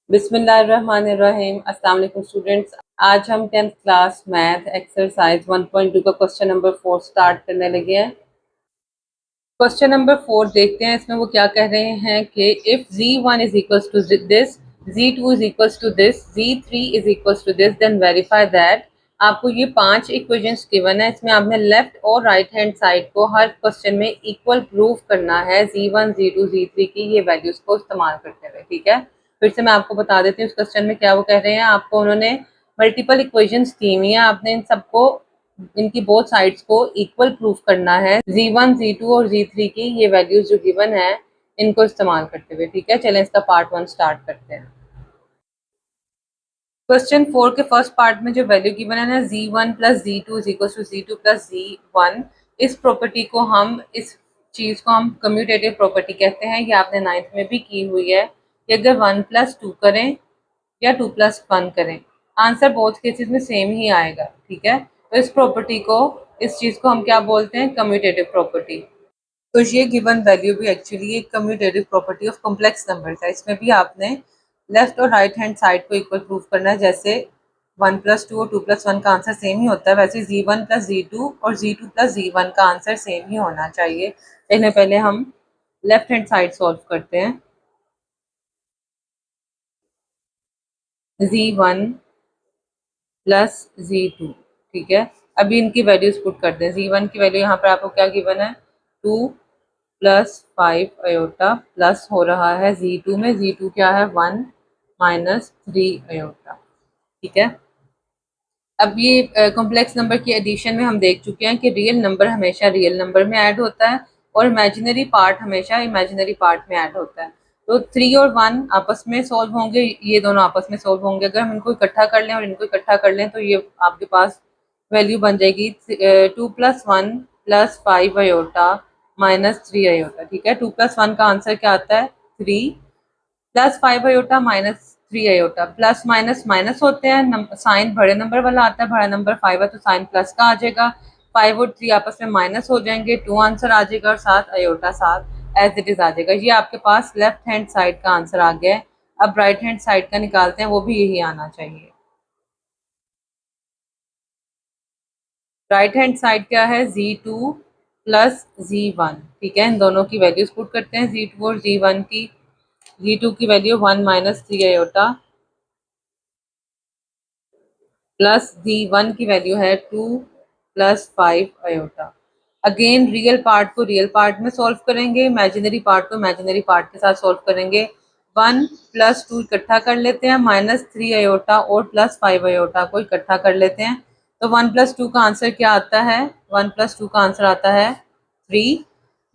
बिस्मिल्लाहिर्रहमानिर्रहीम। अस्सलाम वालेकुम स्टूडेंट्स। आज हम 10th क्लास मैथ एक्सरसाइज 1.2 का क्वेश्चन नंबर 4 स्टार्ट करने लगे हैं। क्वेश्चन नंबर 4 देखते हैं इसमें वो क्या कह रहे हैं कि if z1 is equals to this, z2 is equals to this, z3 is equals to this, then verify that. आपको ये 5 इक्वेशंस गिवन है, इसमें आपने लेफ्ट और राइट हैंड साइड को हर क्वेश्चन में इक्वल प्रूफ करना है z1 z2 z3 की ये वैल्यूज को इस्तेमाल करते हुए। ठीक है, फिर से मैं आपको बता देती हूँ उस क्वेश्चन में क्या वो कह रहे हैं। आपको उन्होंने मल्टीपल इक्वेशंस दी हुई हैं, आपने इन सबको इनकी बोथ साइड्स को इक्वल प्रूफ करना है z1 z2 और z3 की ये वैल्यूज जो गिवन है इनको इस्तेमाल करते हुए। ठीक है, चलें इसका पार्ट 1 स्टार्ट करते हैं। क्वेश्चन 4 के फर्स्ट पार्ट में जो वैल्यू गिवन है ना z1 plus z2 is equal to z2 plus z1, इस प्रॉपर्टी को हम इस चीज को हम कम्यूटेटिव प्रॉपर्टी कहते हैं। ये आपने 9th में भी की हुई है कि अगर 1 प्लस 2 करें या 2 प्लस 1 करें, आंसर बोथ केसेस में सेम ही आएगा। ठीक है, तो इस प्रॉपर्टी को, इस चीज को हम क्या बोलते हैं, कम्यूटेटिव प्रॉपर्टी। तो ये गिवन वैल्यू भी एक्चुअली एक commutative property of complex number है। इसमें भी आपने लेफ्ट और राइट हैंड साइड को इक्वल प्रूफ करना है। जैसे 1 प्लस 2 और 2 प्लस 1 का आंसर सेम ही होता है, वैसे z1 प्लस z2 और z2 प्लस z1 का आंसर सेम ही होना चाहिए। लेकिन पहले हम लेफ्ट हैंड साइड सॉल्व करते हैं। z1 प्लस z2, ठीक है। अभी इनकी वैल्यूज पुट करते हैं। z1 की वैल्यू यहाँ पर आपको क्या गिवन है, 2 प्लस 5 अयोटा प्लस हो रहा है z2 में, z2 क्या है 1 माइनस 3 अयोटा। ठीक है, अब ये कॉम्प्लेक्स नंबर की एडिशन में हम देख चुके हैं कि रियल नंबर हमेशा रियल नंबर में ऐड होता है और इमेजिनरी पार्ट हमेशा इमेजिनरी पार्ट में ऐड होता है। तो 3 और 1 आपस में सॉल्व होंगे, ये दोनों आपस में सॉल्व होंगे। अगर हम इनको इकट्ठा कर लें और इनको इकट्ठा कर लें तो ये आपके पास वैल्यू बन जाएगी 2 प्लस 1 प्लस 5 अयोटा माइनस 3 अयोटा। ठीक है, 2 प्लस 1 का आंसर क्या आता है 3, plus 5 iota minus 3 iota. Plus minus minus होते हैं, साइन बड़े नंबर वाला आता है, बड़ा नंबर 5 है तो साइन प्लस का आ जाएगा। 5 और 3 आपस में माइनस हो जाएंगे, 2 आंसर आ जाएगा और 7 अयोटा 7 एज इट इज आ जाएगा। ये आपके पास लेफ्ट हैंड साइड का आंसर आ गया है। अब राइट हैंड साइड का निकालते हैं, वो भी यही आना चाहिए। राइट हैंड साइड क्या है, z2 प्लस z1। ठीक है, इन दोनों की वैल्यूज पुट करते हैं, z2 और z1 की। z2 की value 1 minus 3 iota plus z1 की वैल्यू है 2 plus 5 iota. Again real part को रियल पार्ट में सॉल्व करेंगे, इमेजिनरी पार्ट को इमेजिनरी पार्ट के साथ सॉल्व करेंगे। 1 प्लस 2 इकट्ठा कर लेते हैं, माइनस 3 अयोटा और प्लस 5 अयोटा को इकट्ठा कर लेते हैं। तो 1 प्लस 2 का आंसर क्या आता है, 1 प्लस 2 का आंसर आता है 3,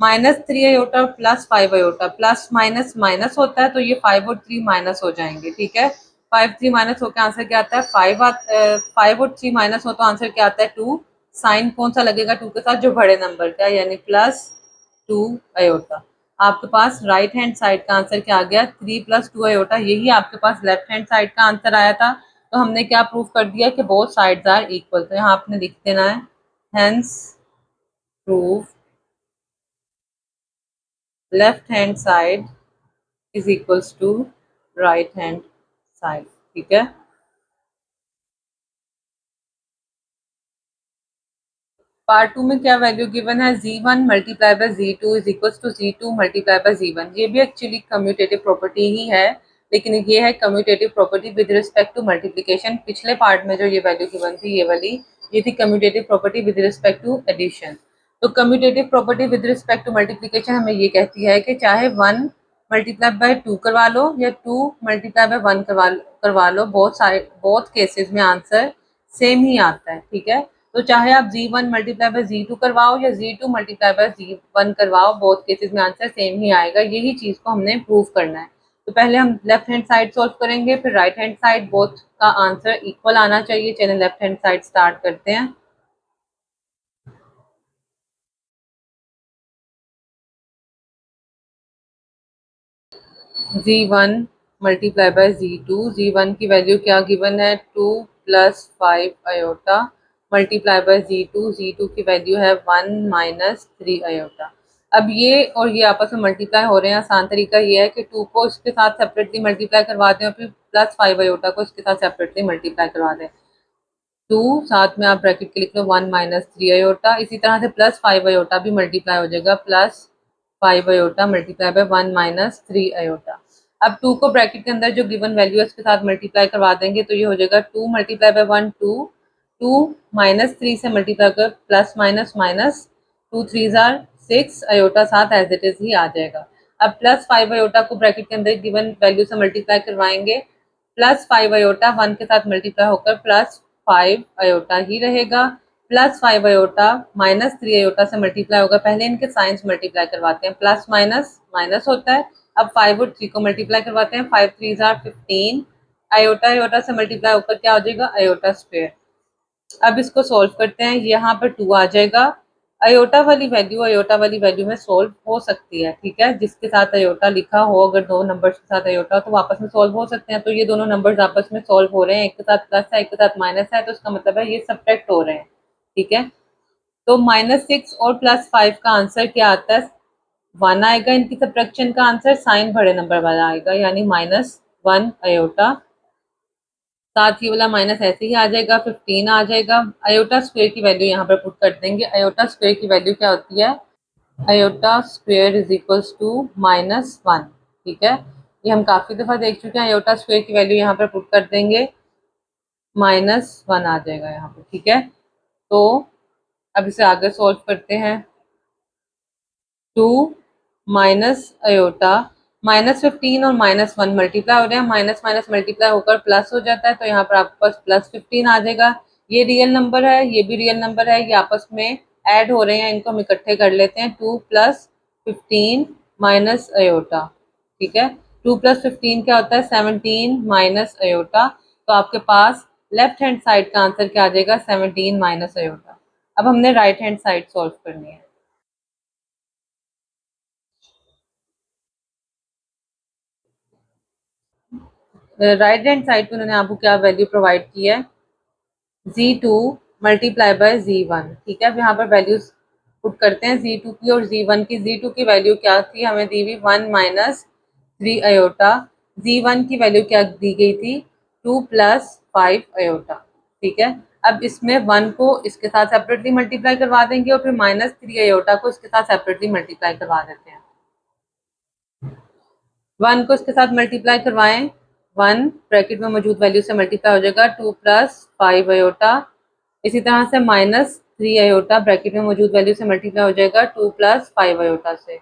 minus 3 iota plus 5 iota. Plus minus minus होता है तो ये 5 और 3 माइनस हो जाएंगे। ठीक है, 5 3 माइनस होकर आंसर क्या आता है 5 और 3 माइनस हो तो आंसर क्या आता है 2। साइन कौन सा लगेगा 2 के साथ, जो बड़े नंबर का, यानी प्लस 2 अयोटा। आपके पास राइट हैंड साइड का आंसर क्या आ गया 3 प्लस 2 अयोटा। यही आपके पास लेफ्ट हैंड साइड का आंसर आया था। तो हमने क्या प्रूफ कर दिया कि बोथ साइड्स आर इक्वल। तो यहाँ आपने लिख देना है hence proof left hand side is equals to right hand side. ठीक है, पार्ट 2 में क्या वैल्यू गिवन है, z1 multiply by z2 is equals to z2 multiply by z1। ये भी एक्चुअली कम्यूटेटिव प्रॉपर्टी ही है, लेकिन ये है commutative property with respect to multiplication. पिछले पार्ट में जो ये वैल्यू गिवन थी ये वाली, ये थी commutative property with respect to addition. तो commutative property with respect to multiplication हमें ये कहती है कि चाहे 1 मल्टीप्लाई बाय 2 करवा लो या 2 मल्टीप्लाई बाय 1 करवा लो, बोथ केसेस में आंसर सेम ही आता है। ठीक है, तो चाहे आप z1 मल्टीप्लाई बाय z2 करवाओ या z2 मल्टीप्लाई बाय z1 करवाओ, बोथ केसेस में आंसर सेम ही आएगा। यही चीज को हमने प्रूव करना है। तो पहले हम लेफ्ट हैंड साइड सॉल्व करेंगे, फिर राइट हैंड साइड, बोथ का आंसर इक्वल आना चाहिए। चलिए लेफ्ट हैंड साइड स्टार्ट करते हैं। z1 multiply by z2, z1 की वैल्यू क्या गिवन है 2 plus 5 iota multiply by z2, z2 की वैल्यू है 1 माइनस 3 अयोटा। अब ये और ये आपस में मल्टीप्लाई हो रहे हैं। आसान तरीका ये है कि 2 को इसके साथ सेपरेटली मल्टीप्लाई करवाते हैं, फिर प्लस 5 आयोटा को इसके साथ सेपरेटली मल्टीप्लाई करवा दें। 2 साथ में आप ब्रैकेट के लिख लो 1 माइनस 3 आयोटा। इसी तरह से प्लस 5 आयोटा भी मल्टीप्लाई हो जाएगा, plus 5 iota multiply by 1 minus 3 iota. अब 2 को ब्रैकेट के अंदर जो गिवन वैल्यू है उसके साथ मल्टीप्लाई करवा देंगे तो ये हो जाएगा 2 मल्टीप्लाई बाय 1 2, 2 माइनस 3 से मल्टीप्लाई कर plus minus minus 2 3 jar 6 iota साथ एज इट इज ही आ जाएगा। अब प्लस 5 आयोटा को ब्रैकेट के अंदर गिवन वैल्यू से मल्टीप्लाई करवाएंगे, प्लस 5 आयोटा 1 के साथ मल्टीप्लाई होकर प्लस 5 आयोटा ही रहेगा, प्लस 5 आयोटा माइनस 3 आयोटा से मल्टीप्लाई होगा। पहले इनके साइंस मल्टीप्लाई करवाते हैं, प्लस माइनस माइनस होता है। अब 5 और 3 को मल्टीप्लाई करवाते हैं, 5 3 जार 15 आयोटा आयोटा से मल्टीप्लाई होकर क्या हो जाएगा आयोटा स्क्वायर। अब इसको सॉल्व करते हैं, यहाँ पर 2 आ जाएगा। अयोटा वाली वैल्यू में सॉल्व हो सकती है, ठीक है, जिसके साथ अयोटा लिखा हो, अगर दो नंबर्स के साथ अयोटा तो आपस में सॉल्व हो सकते हैं। तो ये दोनों नंबर्स आपस में सॉल्व हो रहे हैं, एक के साथ प्लस है एक के साथ माइनस है, तो इसका मतलब है ये सब्ट्रैक्ट हो रहे हैं, ठीक है। तो -6 और +5 का आंसर क्या आता है 1 आएगा। इनकी सब्ट्रैक्शन का आंसर साइन बड़े नंबर वाला आएगा, यानी -1 अयोटा। साथ ही वाला माइनस ऐसे ही आ जाएगा, 15 आ जाएगा। अयोटा स्क्वायर की वैल्यू यहाँ पर पुट कर देंगे। अयोटा स्क्वायर की वैल्यू क्या होती है, iota square is equals to -1, ठीक है। ये हम काफी दफा देख चुके हैं। अयोटा स्क्वायर की वैल्यू यहाँ पर पुट कर देंगे, -1 आ जाएगा यहाँ पर, ठीक है। तो अब इसे आगे सॉल्व करते हैं। 2 माइनस अयोटा, -15 और -1 मल्टीप्लाई हो रहे हैं, माइनस माइनस मल्टीप्लाई होकर प्लस हो जाता है, तो यहाँ पर आपके पास +15 आ जाएगा। ये रियल नंबर है, ये भी रियल नंबर है, ये आपस में ऐड हो रहे हैं, इनको हम इकट्ठे कर लेते हैं। 2 + 15 माइनस अयोटा, ठीक है। 2 + 15 क्या होता है 17 माइनस अयोटा। तो आपके पास लेफ्ट हैंड साइड का आंसर क्या आ जाएगा 17 माइनस अयोटा। अब हमने राइट हैंड साइड सॉल्व करनी है। राइट हैंड साइड पे उन्होंने आपको क्या वैल्यू प्रोवाइड की है, Z2 मल्टीप्लाई बाय Z1, ठीक है। अब यहाँ पर वैल्यूज पुट करते हैं Z2 की और Z1 की। Z2 की वैल्यू क्या थी हमें दी हुई 1 माइनस 3 अयोटा। Z1 की वैल्यू क्या दी गई थी 2 + 5 अयोटा, ठीक है। अब इसमें 1 को इसके साथ सेपरेटली मल्टीप्लाई करवा देंगे और फिर -3 अयोटा को इसके साथ सेपरेटली मल्टीप्लाई करवा देते हैं। 1 को इसके साथ मल्टीप्लाई करवाएं, 1 ब्रैकेट में मौजूद वैल्यू से मल्टीप्लाई हो जाएगा 2 + 5 अयोटा। इसी तरह से -3 अयोटा ब्रैकेट में मौजूद वैल्यू से मल्टीप्लाई हो जाएगा 2 + 5 अयोटा से।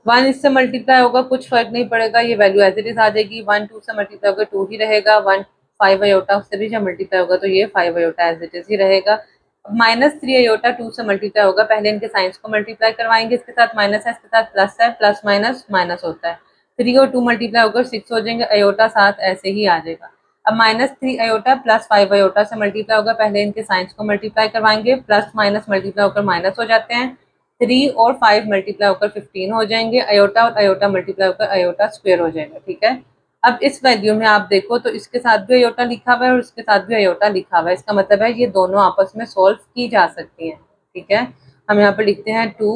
1 इससे मल्टीप्लाई होगा, कुछ फर्क नहीं पड़ेगा, ये वैल्यू एज इट इज आ जाएगी। 1 2 से मल्टीप्लाई होगा 2 ही रहेगा। 1 5 अयोटा उससे भी जब मल्टीप्लाई होगा तो ये 5 अयोटा एज इट इज ही रहेगा। अब -3 अयोटा 2 से मल्टीप्लाई होगा, पहले इनके साइंस को मल्टीप्लाई करवाएंगे, इसके साथ माइनस है इसके साथ प्लस है, प्लस माइनस माइनस होता है। 3 और 2 मल्टीप्लाई होकर 6 हो जाएंगे, अयोटा साथ ऐसे ही आ जाएगा। अब -3 अयोटा प्लस 5 अयोटा से मल्टीप्लाई होगा, पहले इनके साइंस को मल्टीप्लाई करवाएंगे, प्लस माइनस मल्टीप्लाई होकर माइनस हो जाते हैं। 3 और 5 मल्टीप्लाई होकर 15 हो जाएंगे, अयोटा और अयोटा मल्टीप्लाई होकर अयोटा स्क्वायर हो जाएगा, ठीक है। अब इस वैल्यू में आप देखो तो इसके साथ भी अयोटा लिखा हुआ है और इसके साथ भी अयोटा लिखा हुआ है, इसका मतलब है ये दोनों आपस में सॉल्व की जा सकती हैं, ठीक है। हम यहाँ पर लिखते हैं 2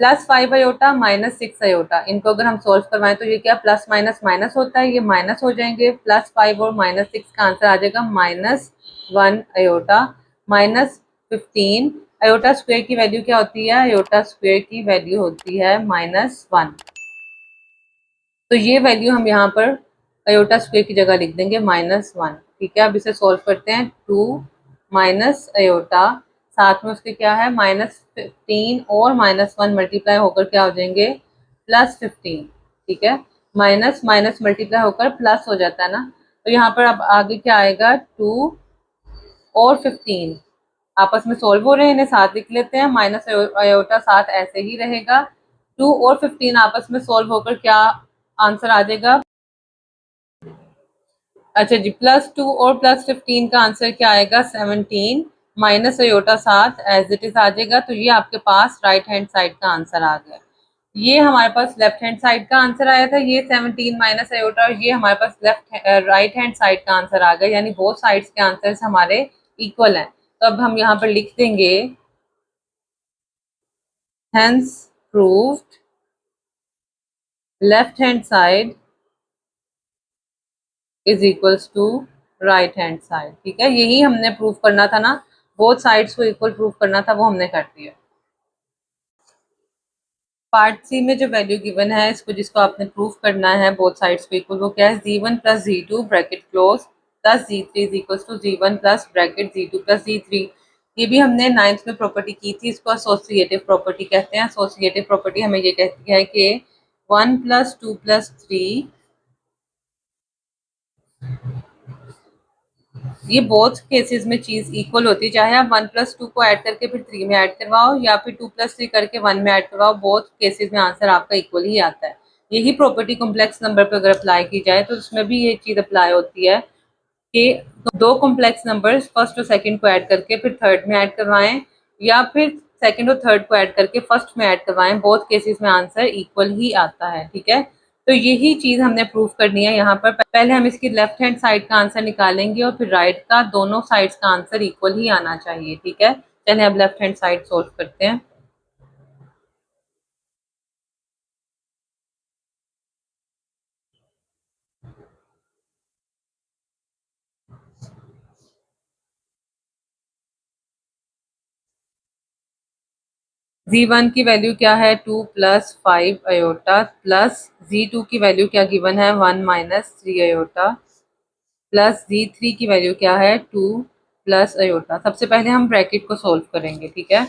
+ 5 अयोटा -6 अयोटा। इनको अगर हम सॉल्व करवाएं तो ये क्या प्लस माइनस माइनस होता है, ये माइनस हो जाएंगे, +5 और -6 का आंसर आ जाएगा -1 अयोटा। -15 अयोटा स्क्वायर की वैल्यू क्या होती है, अयोटा स्क्वायर की वैल्यू होती है -1। तो ये वैल्यू हम यहाँ पर अयोटा स्क्वायर की जगह लिख देंगे -1, ठीक है। अब इसे सॉल्व करते हैं। 2 माइनस अयोटा, साथ में उसके क्या है -15 और -1 मल्टीप्लाई होकर क्या हो जाएंगे +15, ठीक है। माइनस माइनस मल्टीप्लाई होकर प्लस हो जाता है ना, तो यहाँ पर अब आगे क्या आएगा 2 और 15 आपस में सॉल्व हो रहे हैं, इन्हें साथ लिख लेते हैं, माइनस अयोटा साथ ऐसे ही रहेगा। 2 और 15 आपस में सॉल्व होकर क्या आंसर आ जाएगा, अच्छा जी, +2 और +15 का आंसर क्या आएगा 17 माइनस अयोटा साथ एज इट इज आ जाएगा। तो ये आपके पास राइट हैंड साइड का आंसर आ गया। ये हमारे पास लेफ्ट हैंड साइड का आंसर आया था, ये 17 माइनस अयोटा, और ये हमारे पास राइट हैंड साइड का आंसर आ गया, यानी बोथ साइड्स के आंसर्स हमारे इक्वल हैं। तो अब हम यहाँ पर लिख देंगे hence proved left hand side is equals to right hand side. ठीक है, यही हमने प्रूव करना था ना, बोथ साइड्स को इक्वल प्रूव करना था, वो हमने कर दिया। पार्ट सी में जो वैल्यू गिवन है इसको, जिसको आपने प्रूव करना है बोथ साइड्स को इक्वल, वो क्या है, z1 plus z2 bracket close plus z3 is equal to z1 plus bracket z2 plus z3। ये भी हमने नाइन्थ में प्रॉपर्टी की थी, इसको एसोसिएटिव प्रॉपर्टी कहते हैं। एसोसिएटिव प्रॉपर्टी हमें ये कहती है कि 1 प्लस 2 प्लस 3, ये बोथ केसेस में चीज इक्वल होती है, चाहे आप 1 प्लस 2 को ऐड करके फिर 3 में ऐड करवाओ या फिर 2 प्लस 3 करके 1 में ऐड करवाओ, बोथ केसेस में आंसर आपका इक्वल ही आता है। यही प्रॉपर्टी कॉम्प्लेक्स नंबर पर अगर अप्लाई की जाए तो उसमें भी ये चीज अप्लाई होती है कि दो कॉम्प्लेक्स नंबर्स फर्स्ट और सेकंड को ऐड करके फिर थर्ड में ऐड करवाएं, या फिर सेकंड और थर्ड को ऐड करके फर्स्ट में ऐड करवाएं, बोथ केसेस में आंसर इक्वल ही आता है। ठीक है, तो यही चीज हमने प्रूव करनी है यहाँ पर। पहले हम इसकी लेफ्ट हैंड साइड का आंसर निकालेंगे और फिर राइट का, दोनों साइड्स का आंसर इक्वल ही आना चाहिए। ठीक है, चलिए अब लेफ्ट हैंड साइड सोल्व करते हैं। z1 की वैल्यू क्या है, 2 प्लस 5 अयोटा, प्लस z2 की वैल्यू क्या गिवन है, 1 माइनस 3 अयोटा, प्लस z3 की वैल्यू क्या है, 2 प्लस अयोटा। सबसे पहले हम ब्रैकेट को सोल्व करेंगे। ठीक है,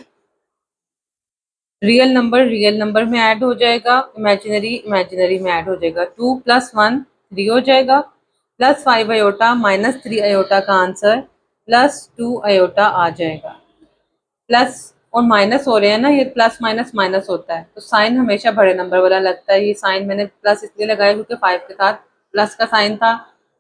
रियल नंबर में ऐड हो जाएगा, इमेजिनरी इमेजिनरी में ऐड हो जाएगा। 2 प्लस 1 3 हो जाएगा, प्लस 5 अयोटा माइनस 3 अयोटा का आंसर प्लस 2 अयोटा आ जाएगा। प्लस और माइनस हो रहे हैं ना, ये प्लस माइनस माइनस होता है तो साइन हमेशा बड़े नंबर वाला लगता है। ये साइन मैंने प्लस इसलिए लगाया क्योंकि 5 के साथ प्लस का साइन था।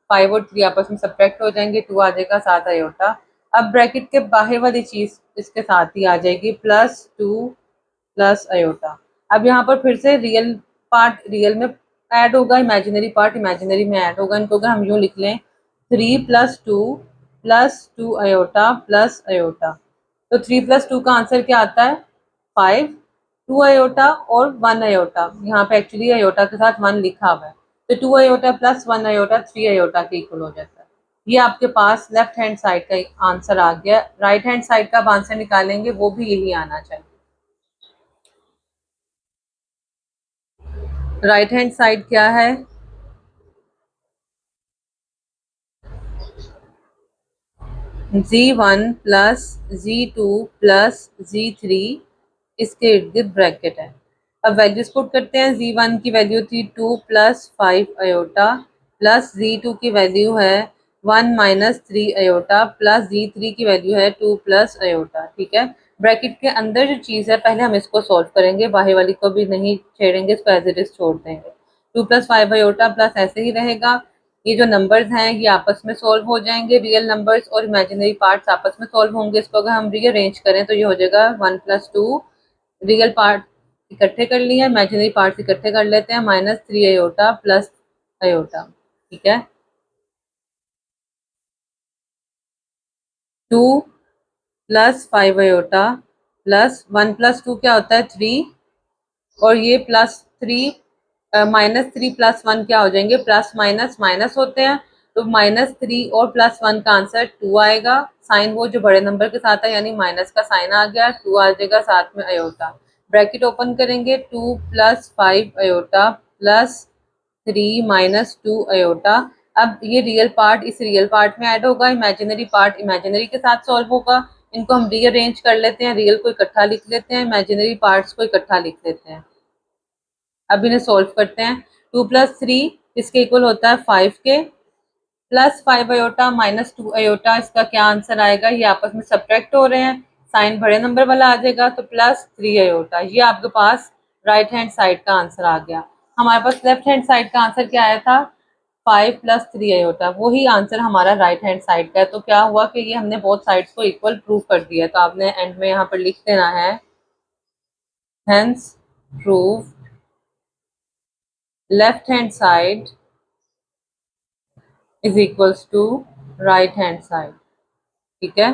5 और 3 आपस में सब्ट्रैक्ट हो जाएंगे, 2 आ जाएगा 7 अयोटा। अब ब्रैकेट के बाहर वाली चीज इसके साथ ही आ जाएगी, प्लस 2 प्लस अयोटा। अब यहाँ पर फिर से रियल पार्ट रियल में ऐड होगा, इमेजिनरी पार्ट इमेजिनरी में ऐड होगा। इनको अगर हम यूँ लिख लें, 3 plus two aorta plus iota, तो 3 प्लस 2 का आंसर क्या आता है, 5। 2 अयोटा और 1 अयोटा, यहाँ पे एक्चुअली अयोटा के साथ 1 लिखा हुआ है, तो 2 अयोटा प्लस 1 अयोटा 3 अयोटा के इक्वल हो जाता है। ये आपके पास लेफ्ट हैंड साइड का आंसर आ गया। राइट हैंड साइड का आप आंसर निकालेंगे, वो भी यही आना चाहिए। राइट हैंड साइड क्या है, z1 plus z2 plus z3, इसके इर्द गिर्द ब्रैकेट है। अब वैल्यूज पुट करते हैं। z1 की वैल्यू थी 2 प्लस 5 अयोटा, प्लस z2 की वैल्यू है 1 माइनस 3 अयोटा, प्लस z3 की वैल्यू है 2 प्लस अयोटा। ठीक है, ब्रैकेट के अंदर जो चीज़ है पहले हम इसको सॉल्व करेंगे, बाहर वाली को भी नहीं छेड़ेंगे, इसको एज इट इज छोड़ देंगे। 2 प्लस 5 अयोटा प्लस ऐसे ही रहेगा। ये जो नंबर्स हैं ये आपस में सॉल्व हो जाएंगे, रियल नंबर्स और इमेजिनरी पार्ट्स आपस में सॉल्व होंगे। इसको अगर हम रीअरेंज करें तो ये हो जाएगा 1 प्लस 2, रियल पार्ट इकट्ठे कर लिए, इमेजिनरी पार्ट्स इकट्ठे कर लेते हैं, माइनस 3 अयोटा प्लस अयोटा। ठीक है, 2 प्लस 5 अयोटा प्लस 1 प्लस 2 क्या होता है, 3, और ये प्लस 3 माइनस 3 प्लस 1 क्या हो जाएंगे, प्लस माइनस माइनस होते हैं, तो माइनस 3 और प्लस 1 का आंसर 2 आएगा। साइन वो जो बड़े नंबर के साथ है, यानी माइनस का साइन आ गया, 2 आ जाएगा साथ में अयोटा। ब्रैकेट ओपन करेंगे, 2 plus 5 iota plus 3 minus 2 iota. अब ये रियल पार्ट इस रियल पार्ट में ऐड होगा, इमेजिनरी पार्ट इमेजिनरी के साथ सॉल्व होगा। इनको हम रीअरेंज कर लेते हैं, रियल को इकट्ठा लिख लेते हैं, इमेजिनरी पार्ट्स को इकट्ठा लिख लेते हैं। अब इन्हें सॉल्व करते हैं। 2 प्लस 3 इसके इक्वल होता है 5 के, प्लस 5 अयोटा माइनस 2 अयोटा, इसका क्या आंसर आएगा, ये आपस में सब्ट्रैक्ट हो रहे हैं, साइन बड़े नंबर वाला आ जाएगा, तो प्लस 3 अयोटा। ये आपके पास राइट हैंड साइड का आंसर आ गया। हमारे पास लेफ्ट हैंड साइड का आंसर क्या आया था, 5 प्लस 3 अयोटा, वही आंसर हमारा राइट हैंड साइड का है। तो क्या हुआ कि ये हमने बोथ साइड्स को इक्वल प्रूव कर दिया। तो आपने एंड में यहाँ पर लिख देना है, hence prove left hand side is equals to right hand side. ठीक है,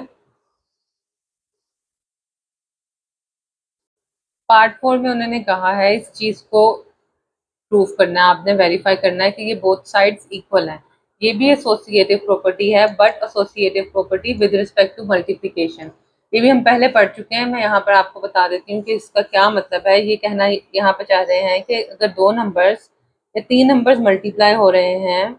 पार्ट 4 में उन्होंने कहा है इस चीज को प्रूफ करना है, आपने वेरीफाई करना है कि ये बोथ साइड्स इक्वल हैं। ये भी एसोसिएटिव प्रॉपर्टी है, but associative property with respect to multiplication. ये भी हम पहले पढ़ चुके हैं, मैं यहाँ पर आपको बता देती हूँ कि इसका क्या मतलब है। ये कहना यहाँ पे चाह रहे हैं कि अगर दो नंबर्स या तीन नंबर्स मल्टीप्लाई हो रहे हैं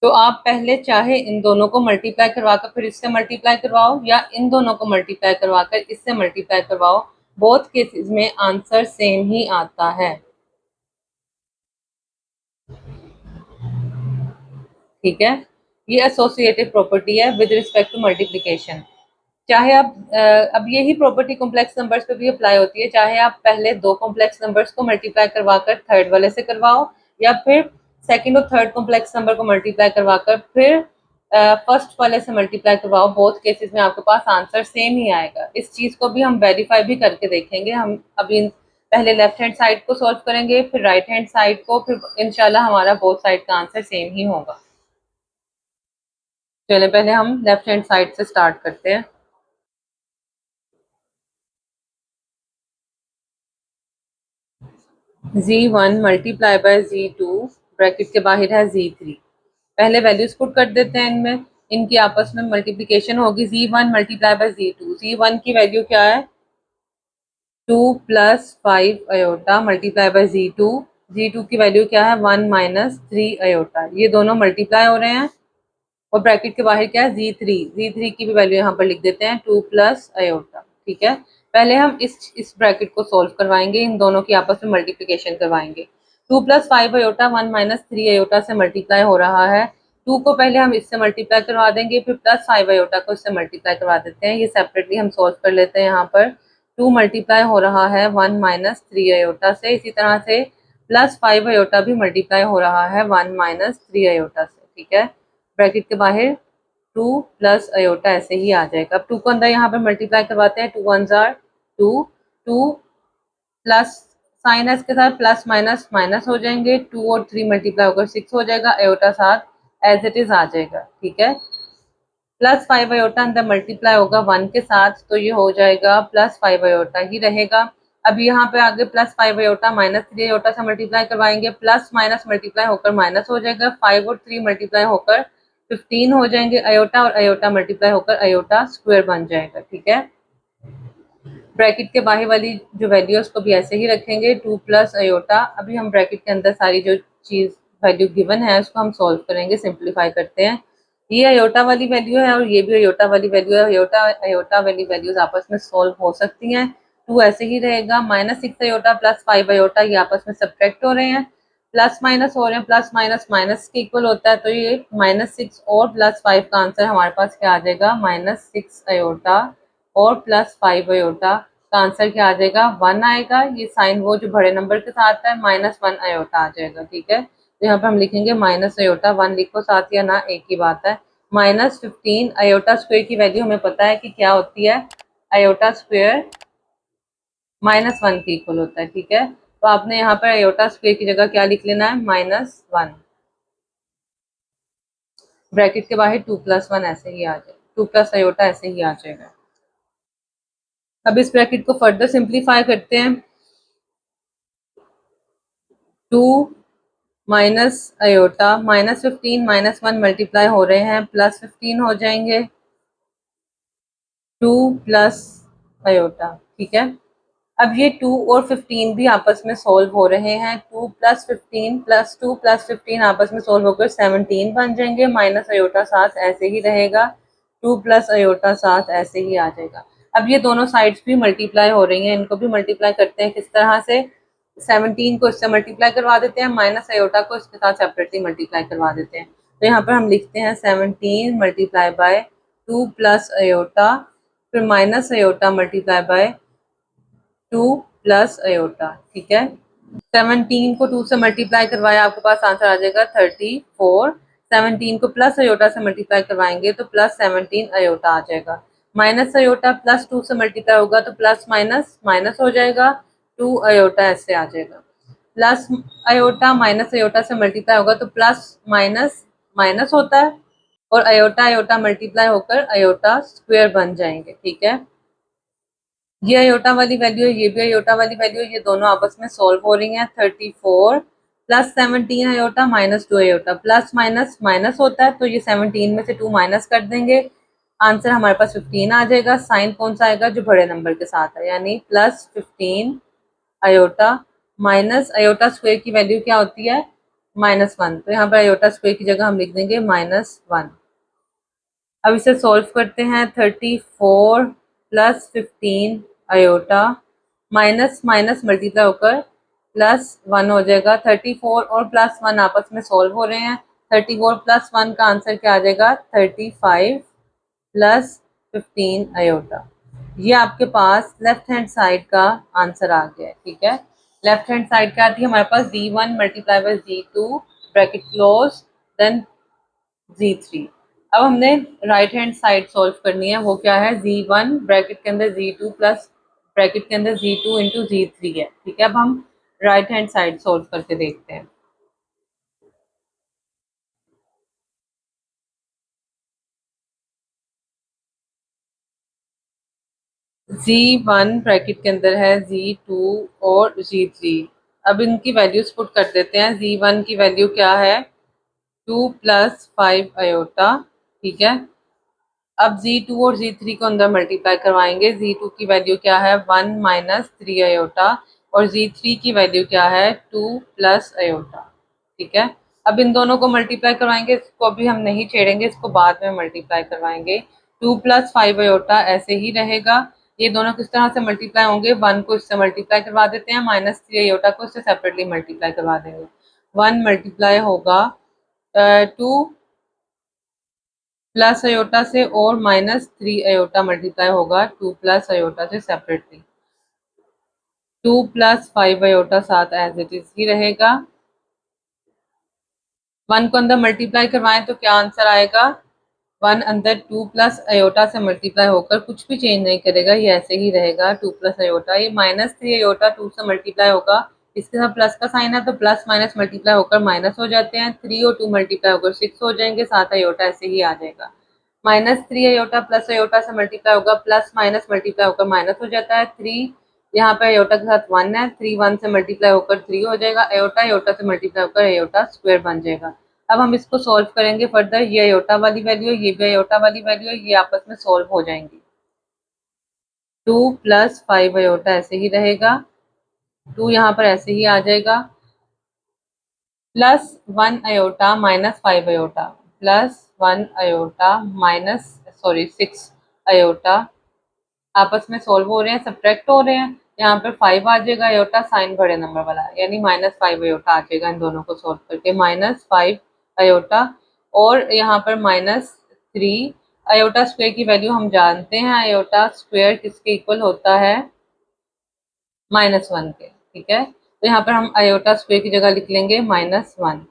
तो आप पहले चाहे इन दोनों को मल्टीप्लाई करवाकर फिर इससे मल्टीप्लाई करवाओ, या इन दोनों को मल्टीप्लाई करवाकर इससे मल्टीप्लाई करवाओ, बोथ केसेस में आंसर सेम ही आता है। ठीक है, ये एसोसिएटिव प्रॉपर्टी है विद रिस्पेक्ट टू मल्टीप्लिकेशन। चाहे आप अब यही प्रॉपर्टी कॉम्प्लेक्स नंबर्स पे भी अप्लाई होती है, चाहे आप पहले दो कॉम्प्लेक्स नंबर्स को मल्टीप्लाई करवाकर थर्ड वाले से करवाओ, या फिर सेकंड और थर्ड कॉम्प्लेक्स नंबर को मल्टीप्लाई करवाकर फिर फर्स्ट वाले से मल्टीप्लाई करवाओ, बोथ केसेस में आपके पास आंसर सेम ही आएगा। इस चीज को भी हम वेरीफाई भी करके देखेंगे। हम अभी पहले लेफ्ट हैंड साइड को सॉल्व करेंगे, फिर राइट हैंड साइड को, फिर इंशाल्लाह हमारा बोथ साइड का आंसर सेम ही होगा। चलिए पहले हम लेफ्ट हैंड साइड से स्टार्ट करते हैं। z1 multiply by z2 bracket के बाहर है z3। पहले वैल्यूज पुट कर देते हैं इनमें, इनकी आपस में मल्टीप्लिकेशन होगी। z1 multiply by z2, z1 की वैल्यू क्या है 2 plus 5 iota multiply by z2, z2 की वैल्यू क्या है 1 माइनस 3 अयोटा। ये दोनों मल्टीप्लाई हो रहे हैं और ब्रैकेट के बाहर क्या है z3 की भी वैल्यू यहाँ पर लिख देते हैं 2 प्लस अयोटा। ठीक है, पहले हम इस ब्रैकेट को सोल्व करवाएंगे, इन दोनों की आपस में मल्टीप्लिकेशन करवाएंगे। 2 प्लस 5 अयोटा 1 माइनस 3 अयोटा से मल्टीप्लाई हो रहा है। 2 को पहले हम इससे मल्टीप्लाई करवा देंगे, फिर प्लस 5 अयोटा को इससे मल्टीप्लाई करवा देते हैं। ये सेपरेटली हम सोल्व कर लेते हैं। यहाँ पर 2 मल्टीप्लाई हो रहा है 1 माइनस 3 अयोटा से, इसी तरह से प्लस 5 अयोटा भी मल्टीप्लाई हो रहा है 1 माइनस 3 अयोटा से। ठीक है, ब्रैकेट के बाहर 2 प्लस अयोटा ऐसे ही आ जाएगा। अब 2 को अंदर यहाँ पर मल्टीप्लाई करवाते हैं, 2 one jar 2, 2 plus sign S के साथ प्लस माइनस माइनस हो जाएंगे, 2 और 3 मल्टीप्लाई होकर 6 हो जाएगा, अयोटा साथ एज इट इज आ जाएगा। ठीक है, प्लस 5 अयोटा अंदर मल्टीप्लाई होगा 1 के साथ, तो ये हो जाएगा प्लस 5 अयोटा ही रहेगा। अब यहाँ पे आगे प्लस 5 अयोटा माइनस 3 अयोटा से मल्टीप्लाई करवाएंगे, प्लस माइनस मल्टीप्लाई होकर माइनस हो जाएगा, 5 और 3 मल्टीप्लाई होकर 15 हो जाएंगे, अयोटा और अयोटा मल्टीप्लाई होकर अयोटा स्क्वायर बन जाएगा। ठीक है, ब्रैकेट के बाहर वाली जो वैल्यू है उसको भी ऐसे ही रखेंगे 2 प्लस अयोटा। अभी हम ब्रैकेट के अंदर सारी जो चीज वैल्यू गिवन है उसको हम सॉल्व करेंगे, सिंप्लीफाई करते हैं। ये अयोटा वाली वैल्यू है और ये भी अयोटा वाली वैल्यू है। अयोटा अयोटा वाली वैल्यूज आपस में सॉल्व हो सकती हैं। 2 ऐसे ही रहेगा, माइनस 6 अयोटा प्लस 5 अयोटा ये आपस में सब्ट्रैक्ट हो रहे हैं, प्लस माइनस हो रहे हैं, प्लस माइनस माइनस के इक्वल होता है, तो ये माइनस 6 और प्लस 5 का आंसर हमारे पास क्या आ जाएगा माइनस 6 अयोटा और प्लस 5 अयोटा का आंसर क्या आ जाएगा 1 आएगा। ये साइन वो जो बड़े नंबर के साथ है, माइनस 1 अयोटा आ जाएगा। ठीक है, तो यहाँ पर हम लिखेंगे माइनस अयोटा 1 लिखो साथ या ना एक ही बात है। माइनस 15 अयोटा स्क्वायर की वैल्यू हमें पता है कि क्या होती है, अयोटा स्क्वायर माइनस 1 के इक्वल होता है। ठीक है, तो आपने यहाँ पर अयोटा स्क्वायर की जगह क्या लिख लेना है माइनस 1, ब्रैकेट के बाहर 2 प्लस 1 ऐसे ही आ जाएगा, 2 प्लस अयोटा ऐसे ही आ जाएगा। अब इस ब्रैकेट को फर्दर सिंप्लीफाई करते हैं, 2 minus iota minus 15 minus 1 multiply हो रहे हैं, प्लस 15 हो जाएंगे, 2 प्लस अयोटा। ठीक है, अब ये 2 और 15 भी आपस में सोल्व हो रहे हैं, 2 प्लस 15 प्लस 2 प्लस 15 आपस में सोल्व होकर 17 बन जाएंगे, माइनस अयोटा साथ ऐसे ही रहेगा, 2 प्लस अयोटा साथ ऐसे ही आ जाएगा। अब ये दोनों साइड्स भी मल्टीप्लाई हो रही हैं, इनको भी मल्टीप्लाई करते हैं। किस तरह से, 17 को इससे मल्टीप्लाई करवा देते हैं, माइनस अयोटा को इसके साथ सेपरेटली मल्टीप्लाई करवा देते हैं। तो यहाँ पर हम लिखते हैं 17 मल्टीप्लाई बाय 2 प्लस अयोटा, फिर minus iota multiply bye 2 plus iota. ठीक है, 17 को 2 से मल्टीप्लाई करवाया, आपके पास आंसर आ जाएगा 34। 17 को प्लस अयोटा से मल्टीप्लाई करवाएंगे तो प्लस 17 अयोटा आ जाएगा। माइनस अयोटा प्लस 2 से मल्टीप्लाई होगा तो प्लस माइनस माइनस हो जाएगा, 2 अयोटा ऐसे आ जाएगा। प्लस अयोटा माइनस अयोटा से मल्टीप्लाई होगा तो प्लस माइनस माइनस होता है और अयोटा अयोटा मल्टीप्लाई होकर अयोटा स्क्वायर बन जाएंगे। ठीक है, ये अयोटा वाली वैल्यू है, ये भी अयोटा वाली वैल्यू है, ये दोनों आपस में सॉल्व हो रही हैं। 34 plus 17 iota minus 2 iota, plus minus minus होता है तो ये 17 में से 2 माइनस कर देंगे, आंसर हमारे पास 15 आ जाएगा। साइन कौन सा आएगा, जो बड़े नंबर के साथ है, यानी plus 15 iota minus iota square की वैल्यू क्या होती है, -1, तो यहाँ पर अयोटा स्क्वायर की जगह हम लिख देंगे -1। अब इसे सॉल्व करते हैं। 34 plus 15 iota minus minus multiply होकर +1 हो जाएगा। 34 और +1 आपस में सॉल्व हो रहे हैं। 34 प्लस 1 का आंसर क्या आ जाएगा, 35 प्लस 15 अयोटा। ये आपके पास लेफ्ट हैंड साइड का आंसर आ गया है। ठीक है, लेफ्ट हैंड साइड क्या आती है हमारे पास, d1 multiply by d2 bracket close then z3। अब हमने राइट हैंड साइड सॉल्व करनी है, वो क्या है, z1 ब्रैकेट के अंदर z2 प्लस ब्रैकेट के अंदर z2 इंटू z3 है। ठीक है, अब हम राइट हैंड साइड सॉल्व करके देखते हैं। z1 ब्रैकेट के अंदर है z2 और z3। अब इनकी वैल्यूज पुट कर देते हैं। z1 की वैल्यू क्या है, 2 प्लस 5 अयोटा। ठीक है, अब z2 और z3 को अंदर मल्टीप्लाई करवाएंगे। z2 की वैल्यू क्या है, 1 माइनस 3 अयोटा, और z3 की वैल्यू क्या है, 2 प्लस अयोटा। ठीक है, अब इन दोनों को मल्टीप्लाई करवाएंगे, इसको अभी हम नहीं छेड़ेंगे, इसको बाद में मल्टीप्लाई करवाएंगे। 2 प्लस 5 अयोटा ऐसे ही रहेगा। ये दोनों किस तरह से मल्टीप्लाई होंगे, 1 को इससे मल्टीप्लाई करवा देते हैं, -3 अयोटा को इससे सेपरेटली मल्टीप्लाई करवा देंगे। 1 मल्टीप्लाई होगा 2 प्लस अयोटा से, और -3 अयोटा मल्टीप्लाई होगा 2 प्लस अयोटा से सेपरेटली। 2 प्लस 5 अयोटा साथ एज इट इज ही रहेगा। 1 को अंदर मल्टीप्लाई करवाएं तो क्या आंसर आएगा, 1 अंदर 2 प्लस अयोटा से मल्टीप्लाई होकर कुछ भी चेंज नहीं करेगा, ये ऐसे ही रहेगा 2 प्लस अयोटा। ये -3 अयोटा 2 से मल्टीप्लाई होगा, इसके साथ प्लस का साइन है तो प्लस माइनस मल्टीप्लाई होकर माइनस हो जाते हैं। 3 और 2 मल्टीप्लाई होकर 6 हो जाएंगे, साथ अयोटा ऐसे ही आ जाएगा। -3 अयोटा प्लस अयोटा से मल्टीप्लाई होगा, प्लस माइनस मल्टीप्लाई होकर माइनस हो जाता है। 3 यहाँ पे अयोटा के साथ 1 है, 3 1 से मल्टीप्लाई होकर 3 हो जाएगा। अयोटा अयोटा से मल्टीप्लाई होकर अयोटा स्क्वायर बन जाएगा। अब हम इसको सॉल्व करेंगे फर्दर। ये अयोटा वाली वैल्यू है, ये भी अयोटा वाली वैल्यू है, ये आपस में सॉल्व हो जाएंगी। 2 प्लस 5 अयोटा ऐसे ही रहेगा, 2 यहाँ पर ऐसे ही आ जाएगा, +1 iota minus 5 iota, +1 iota minus 6 iota आपस में सॉल्व हो रहे हैं, सब्ट्रैक्ट हो रहे हैं। यहाँ पर 5 आ जाएगा, अयोटा साइन बड़े नंबर वाला है, यानी -5 अयोटा आ जाएगा इन दोनों को सॉल्व करके, -5 अयोटा। और यहाँ पर -3 अयोटा स्क्वायर की वैल्यू हम जानते हैं, अयोटा स्क्वायर किसके इक्वल होता है, -1 के। ठीक है, तो यहाँ पर हम अयोटा स्क्वायर की जगह लिख लेंगे -1।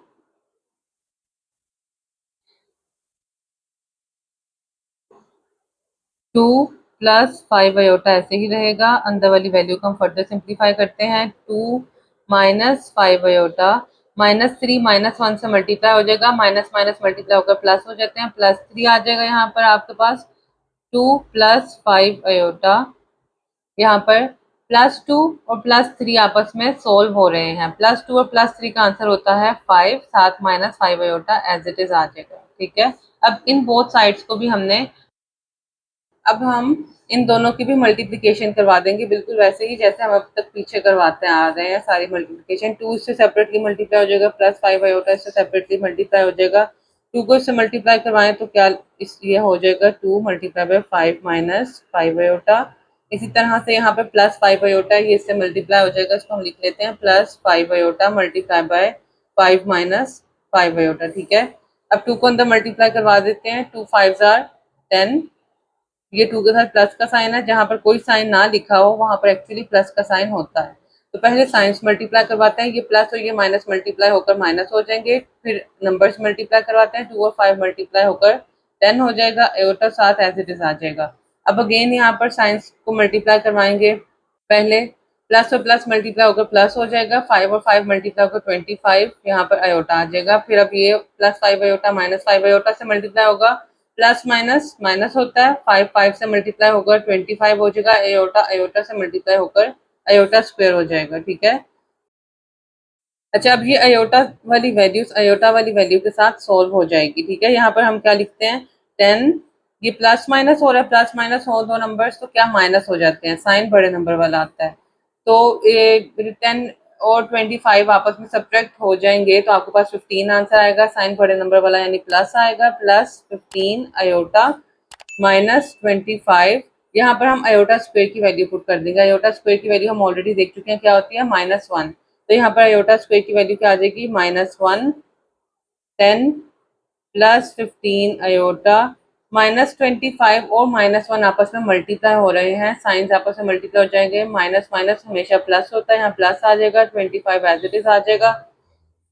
2 प्लस 5 अयोटा ऐसे ही रहेगा, अंदर वाली वैल्यू को हम फर्दर सिंप्लीफाई करते हैं। 2 माइनस 5 अयोटा, -3 -1 से मल्टीप्लाई हो जाएगा, माइनस माइनस मल्टीप्लाई होकर प्लस हो जाते हैं, +3 आ जाएगा यहाँ पर आपके पास। 2 प्लस 5 अयोटा, यहाँ पर +2 और +3 आपस में सोल्व हो रहे हैं, +2 और +3 का आंसर होता है 5, साथ -5 अयोटा एज इट इज आ जाएगा। ठीक है, अब इन बोथ साइड्स को भी हमने, अब हम इन दोनों की भी मल्टीप्लिकेशन करवा देंगे, बिल्कुल वैसे ही जैसे हम अब तक पीछे करवाते आ रहे हैं सारी मल्टीप्लिकेशन। 2 इससे सेपरेटली मल्टीप्लाई हो जाएगा, +5 अयोटा इससे सेपरेटली मल्टीप्लाई हो जाएगा। 2 को इससे मल्टीप्लाई करवाएं तो क्या ये हो जाएगा, 2 मल्टीप्लाई बाय 5 माइनस 5 अयोटा। इसी तरह से यहाँ पे +5 अयोटा, ये इससे मल्टीप्लाई हो जाएगा, इसको हम लिख लेते हैं +5 iota multiply by 5 minus 5 iota. ठीक है, अब 2 को अंदर मल्टीप्लाई करवा देते हैं, 2 5 आर 10, ये 2 के साथ प्लस का साइन है, जहां पर कोई साइन ना लिखा हो वहां पर एक्चुअली प्लस का साइन होता है। तो पहले साइंस मल्टीप्लाई करवाते हैं, ये प्लस और ये माइनस मल्टीप्लाई होकर माइनस हो जाएंगे, फिर नंबर्स मल्टीप्लाई करवाते हैं, 2 और 5 मल्टीप्लाई होकर 10 हो जाएगा, अयोटा साथ एज इट इज आ जाएगा। अब अगेन यहाँ पर साइंस को मल्टीप्लाई करवाएंगे, पहले प्लस और प्लस मल्टीप्लाई होकर प्लस हो जाएगा, 5 और 5 मल्टीप्लाई होकर 25, यहाँ पर अयोटा आ जाएगा। फिर अब ये +5 अयोटा -5 अयोटा से मल्टीप्लाई होगा, प्लस माइनस माइनस होता है, 5 5 से मल्टीप्लाई होकर 25 हो जाएगा, अयोटा अयोटा से मल्टीप्लाई होकर अयोटा स्क्वायर हो जाएगा, ठीक है। अच्छा, अब ये अयोटा वाली वैल्यू के साथ सॉल्व हो जाएगी, ठीक है। यहाँ पर हम क्या लिखते हैं, 10, ये प्लस माइनस हो रहा है, प्लस माइनस हो दो नंबर्स तो क्या माइनस हो जाते हैं, साइन बड़े नंबर वाला आता है। तो ये 10 और 25 आपस में सब्ट्रैक्ट हो जाएंगे तो आपके पास 15 आंसर आएगा, साइन बड़े नंबर वाला यानी प्लस आएगा, प्लस 15 अयोटा माइनस 25। यहाँ पर हम अयोटा स्क्वायर की वैल्यू पुट कर देंगे। अयोटा स्क्वायर की वैल्यू हम ऑलरेडी देख चुके हैं क्या होती है, -1। तो यहाँ पर अयोटा स्क्वायर की वैल्यू क्या आ जाएगी, -1, 10 प्लस 15 अयोटा माइनस 25 और -1 आपस में मल्टीप्लाई हो रहे हैं, साइंस आपस में मल्टीप्लाई हो जाएंगे, माइनस माइनस हमेशा प्लस होता है, यहाँ प्लस आ जाएगा, 25 एज इट इज आ जाएगा।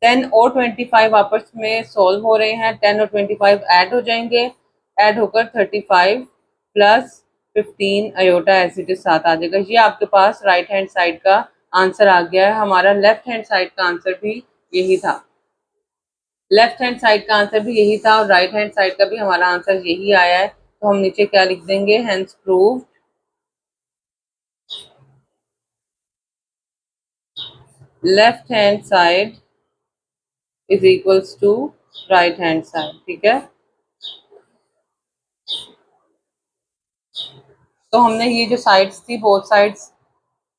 10 और 25 आपस में सोल्व हो रहे हैं, 10 और 25 ऐड हो जाएंगे, ऐड होकर 35 plus 15 iota as it is साथ आ जाएगा। ये आपके पास राइट हैंड साइड का आंसर आ गया है। हमारा लेफ्ट हैंड साइड का आंसर भी यही था, लेफ्ट हैंड साइड का आंसर भी यही था और राइट हैंड साइड का भी हमारा आंसर यही आया है। तो हम नीचे क्या लिख देंगे, hence prove left hand side is equals to right hand side, ठीक है। तो हमने ये जो साइड्स थी, बोथ साइड्स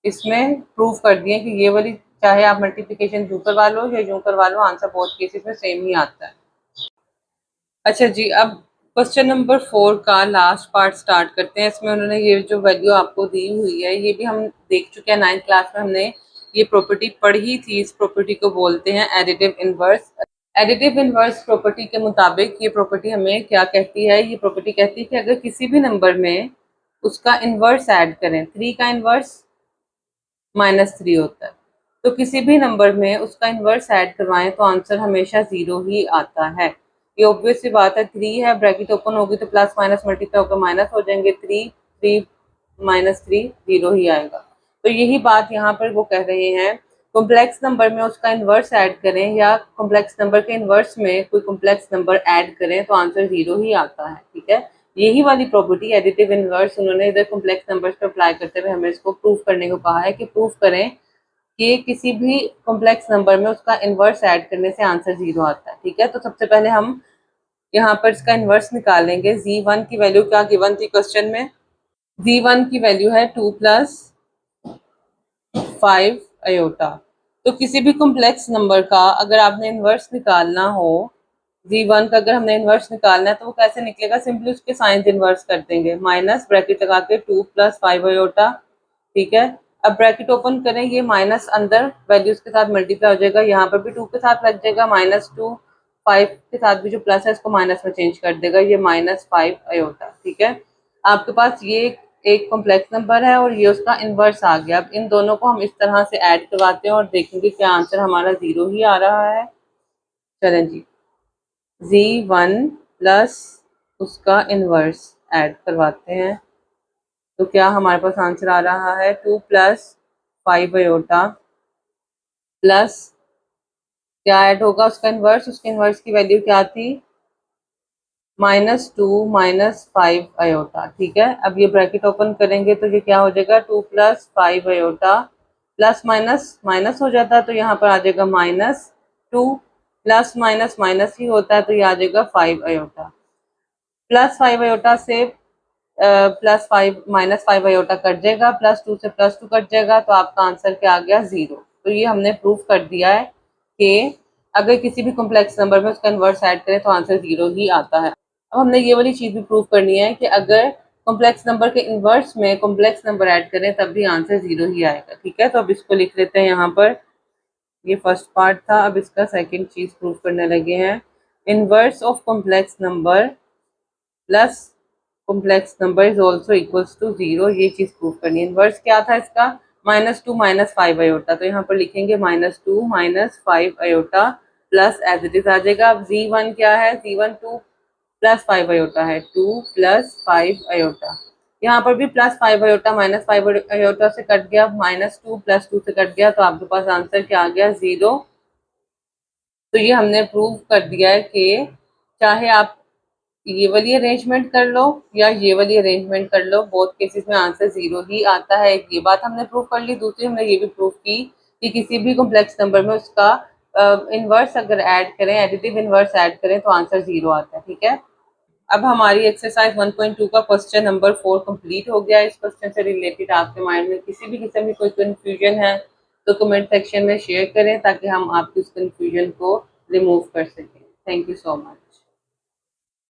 इसमें प्रूव कर दिए कि ये वाली चाहे आप मल्टीप्लिकेशन यूं करवा लो या यूं करवा लो, आंसर बोथ केसेस में सेम ही आता है। अच्छा जी, अब क्वेश्चन नंबर 4 का लास्ट पार्ट स्टार्ट करते हैं। इसमें उन्होंने ये जो वैल्यू आपको दी हुई है ये भी हम देख चुके हैं, 9th क्लास में हमने ये प्रॉपर्टी पढ़ी थी। इस प्रॉपर्टी को बोलते हैं additive inverse. Additive inverse property के मुताबिक ये प्रॉपर्टी हमें क्या कहती है, ये प्रॉपर्टी कहती है कि अगर किसी भी नंबर में उसका इनवर्स ऐड करें, 3 का इनवर्स -3 होता है, तो किसी भी नंबर में उसका इन्वर्स ऐड करवाएं तो आंसर हमेशा 0 ही आता है। ये ऑब्वियस सी बात है, 3 है, ब्रैकेट ओपन होगी तो प्लस माइनस मल्टीप्लाई होकर माइनस हो जाएंगे, 3 3 -3 0 ही आएगा। तो यही बात यहाँ पर वो कह रहे हैं, कॉम्प्लेक्स नंबर में उसका इन्वर्स ऐड करें या कॉम्प्लेक्स नंबर के इन्वर्स में कोई कॉम्प्लेक्स नंबर ऐड करें तो आंसर 0 ही आता है, ठीक है। यही वाली प्रॉपर्टी एडिटिव इनवर्स उन्होंने इधर कॉम्प्लेक्स नंबर्स पर अप्लाई करते हुए हमें इसको प्रूफ करने को कहा है कि प्रूफ करें कि किसी भी कॉम्प्लेक्स नंबर में उसका इन्वर्स ऐड करने से आंसर 0 आता है, ठीक है। तो सबसे पहले हम यहाँ पर इसका इन्वर्स निकालेंगे। z1 की वैल्यू क्या गिवन थी क्वेश्चन में, z1 की वैल्यू है 2 + 5 अयोटा। तो किसी भी कॉम्प्लेक्स नंबर का अगर आपने इन्वर्स निकालना हो, z1 का अगर हमने इन्वर्स निकालना है तो वो कैसे निकलेगा, सिंपली उसके साइंस इन्वर्स कर देंगे, माइनस ब्रैकेट लगा के 2 + 5 अयोटा, ठीक है। अब ब्रैकेट ओपन करें, ये माइनस अंदर वैल्यूज के साथ मल्टीप्लाई हो जाएगा, यहाँ पर भी 2 के साथ लग जाएगा, -2 5 के साथ भी जो प्लस है इसको माइनस में चेंज कर देगा, ये -5 अयोटा, ठीक है। आपके पास ये एक कॉम्प्लेक्स नंबर है और ये उसका इन्वर्स आ गया। अब इन दोनों को हम इस तरह से ऐड करवाते हैं और देखेंगे क्या आंसर हमारा 0 ही आ रहा है। चलें जी, z1 प्लस उसका इन्वर्स ऐड करवाते हैं तो क्या हमारे पास आंसर आ रहा है, 2 + 5 अयोटा प्लस क्या ऐड होगा उसका इन्वर्स, उसके इन्वर्स की वैल्यू क्या थी, -2 -5 अयोटा, ठीक है। अब ये ब्रैकेट ओपन करेंगे तो ये क्या हो जाएगा, 2 + 5 अयोटा प्लस माइनस माइनस हो जाता है तो यहाँ पर आ जाएगा -2, प्लस माइनस माइनस ही होता है तो ये आ जाएगा 5 अयोटा, प्लस 5 अयोटा से +5 -5 अयोटा कट जाएगा, +2 से +2 कट जाएगा तो आपका आंसर क्या आ गया, 0। तो ये हमने प्रूफ कर दिया है कि अगर किसी भी कॉम्प्लेक्स नंबर में उसका इन्वर्स ऐड करें तो आंसर 0 ही आता है। अब हमने ये वाली चीज़ भी प्रूफ करनी है कि अगर कॉम्प्लेक्स नंबर के इन्वर्स में कॉम्प्लेक्स नंबर ऐड करें तब भी आंसर 0 ही आएगा, ठीक है। तो अब इसको लिख लेते हैं यहाँ पर, ये फर्स्ट पार्ट था। अब इसका सेकेंड चीज़ प्रूफ करने लगे हैं, inverse of complex number plus complex number is also equals to 0, ये चीज प्रूव करनी है। इनवर्स क्या था इसका, -2 -5 अयोटा, तो यहाँ पर लिखेंगे -2 -5 iota plus as it is आ जाएगा। अब z1 क्या है, z1 2 + 5 अयोटा है, 2 + 5 अयोटा, यहाँ पर भी +5 अयोटा -5 अयोटा से कट गया, -2 + 2 से कट गया तो आपके पास आंसर क्या आ गया, 0। तो ये हमने प्रूव कर दिया है कि चाहे आप ये वाली अरेंजमेंट कर लो या ये वाली अरेंजमेंट कर लो, बोथ केसेस में आंसर 0 ही आता है। ये बात हमने प्रूव कर ली। दूसरी हमने ये भी प्रूव की कि किसी भी कॉम्प्लेक्स नंबर में उसका इनवर्स अगर ऐड करें, एडिटिव इनवर्स ऐड करें तो आंसर 0 आता है। ठीक है, अब हमारी एक्सरसाइज 1.2 का क्वेश्चन नंबर 4 कंप्लीट हो गया। इस क्वेश्चन से रिलेटेड आपके माइंड में किसी भी किस्म की कोई कंफ्यूजन है तो कमेंट सेक्शन में शेयर करें ताकि हम आपकी उस कंफ्यूजन को रिमूव कर सकें। Thank you so much.